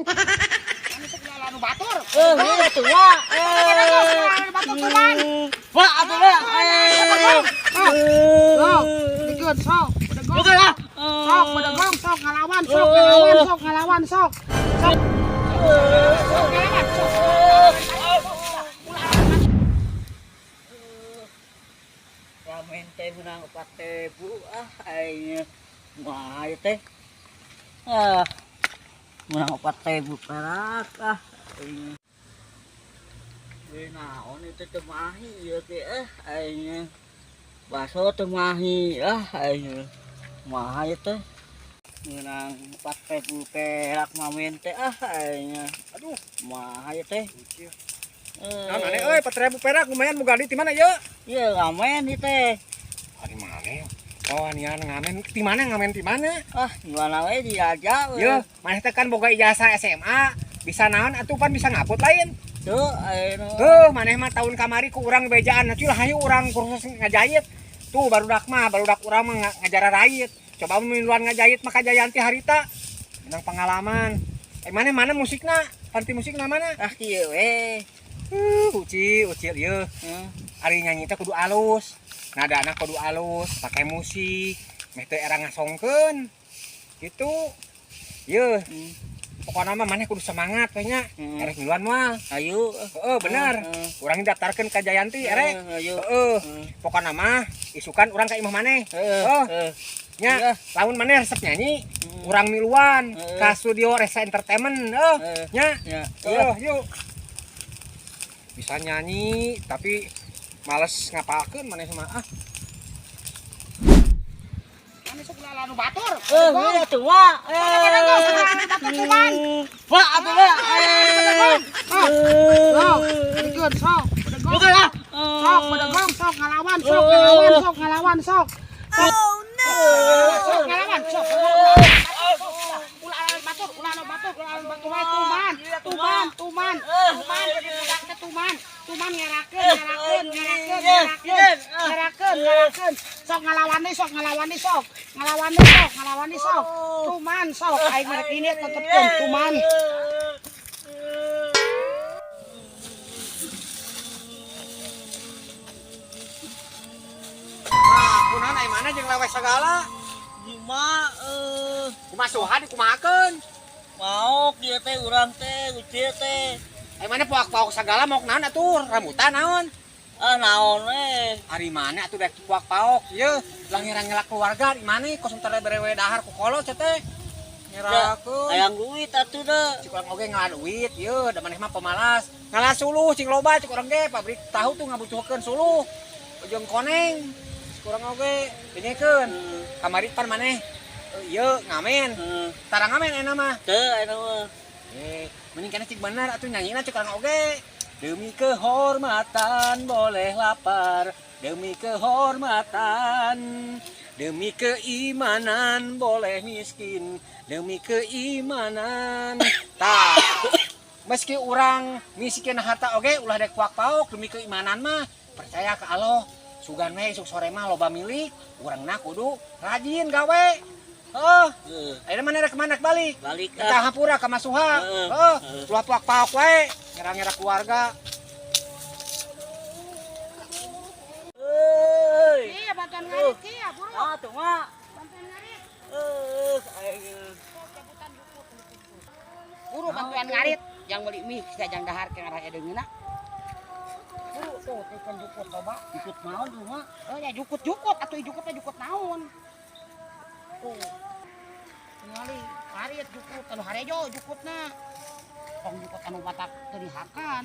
Anu teh anu batur. Iya tuh, Mak. Batur tuman. Mak, atuh, Mak. Sok, dikeun sok. Oke lah. Sok, bedegong sok ngalawan, sok ngalawan, sok ngalawan, sok. Sok. Sok ngalawan, sok. Ramen teh menang 4.000 aing mah ieu teh. Menang 4.000 perak aing. Naon itu teh mahi ieu teh aing. Baso teh mahi aing. Mah ieu teh. Menang 4.000 perak mamen teh aing. Aduh, mah ieu teh. Naon aneh euy 4.000 perak lumayan boga di mana ieu? Iya ngamen ieu teh. Ari mana? Oh anian ngamen di mana ngamen di mana? Gimana we diaja we. Ieu, maneh teh kan boga ijazah SMA, bisa naon atuh pan bisa ngaput lain. Tuh, ayeuna. Maneh mah tahun kamari ku urang bejaan, cuy hayu urang kursus ngajahit. Tuh barudak urang mah ngajar rayit. Coba miluan ngajahit mah kajayanti harita. Menang pengalaman. Mana musikna? Panti musikna mana? Kieu we. Ucil ieu. Ari nyanyi teh kudu alus. Nadana kudu alus, pakai musik. Meh teu era ngasongkeun. Gitu. Ieu. Pokona mah maneh kudu semangat we nya. Erek miluan mah. Ayo. Heeh, bener. Urang didaftarkeun ka Jayanti erek. Ayo. Heeh. Pokona mah isukan urang ka imah maneh. Heeh. Nya, lamun maneh resep nyanyi, urang miluan ka studio Resa Entertainment. Nya. Yuk. Bisa nyanyi tapi males ngapalkeun maneh mah Anu sok anu batur. Iya tuh, Mak. Batur tuman. Mak, atuh, Mak. Sok, dikeun sok. Oke lah. Sok, bedegong sok ngalawan, sok ngalawan, sok ngalawan, sok. Oh no. Sok ngalawan, sok. Ulah batur wae tuman. Tuman ngerakeun. Sok ngalawan deui sok. Tuman sok aing merek ini tetepkeun tuman. kunaon ai mana jeung lewe sagala. Cuma Kumaha soha dikumahakeun. mau kieu teh urang teh ucil teh. Ai mana puak-puak sagala mau naon atuh? Rambutan naon? Naon we? Ari mana atuh dek puak-paok? Ieu, lah ngira-ngira keluarga di mana kos tara berewe dahar ku kolot teh. Ngirakeun. Hayang duit atuh da. Cik urang oge ngalah duit, ieu da maneh mah pemalas. Ngalah suluh cing loba cik urang ge pabrik tahu tuh ngabutuhkeun suluh. Ujung koneng. Cik urang oge dengekeun. Kamari pan maneh ieu ngamen. Tara ngamen enak mah. Teu aya mah. Mending kana cik bener atuh nyanyina cik urang oge. Demi kehormatan boleh lapar, demi kehormatan, demi keimanan boleh miskin, demi keimanan. Tah, meski urang miskin harta oge ulah dek puak-paok demi keimanan mah percaya ke Allah. Sugan we esuk sore mah loba milik, urangna kudu rajin gawe. Ayeuna mana rek manak balik. Balik Kita hampura ka Masuha. Ulah puak-paok wae, ngira-ngira keluarga. Iya bantuan ngarit kieu buru. Tuh, Mak. Bantuan ngarit. Buru bantuan ngarit yang beli mie kita jang dahar ke arah edeungeuna. Buru tuh tikeun jukut coba. Ikut naon tuh, Mak? Ya jukut atuh jukut naon. Tuh. Ningali harit jukut anu harejo jukutna. Tong jukut anu batak teu dihakan.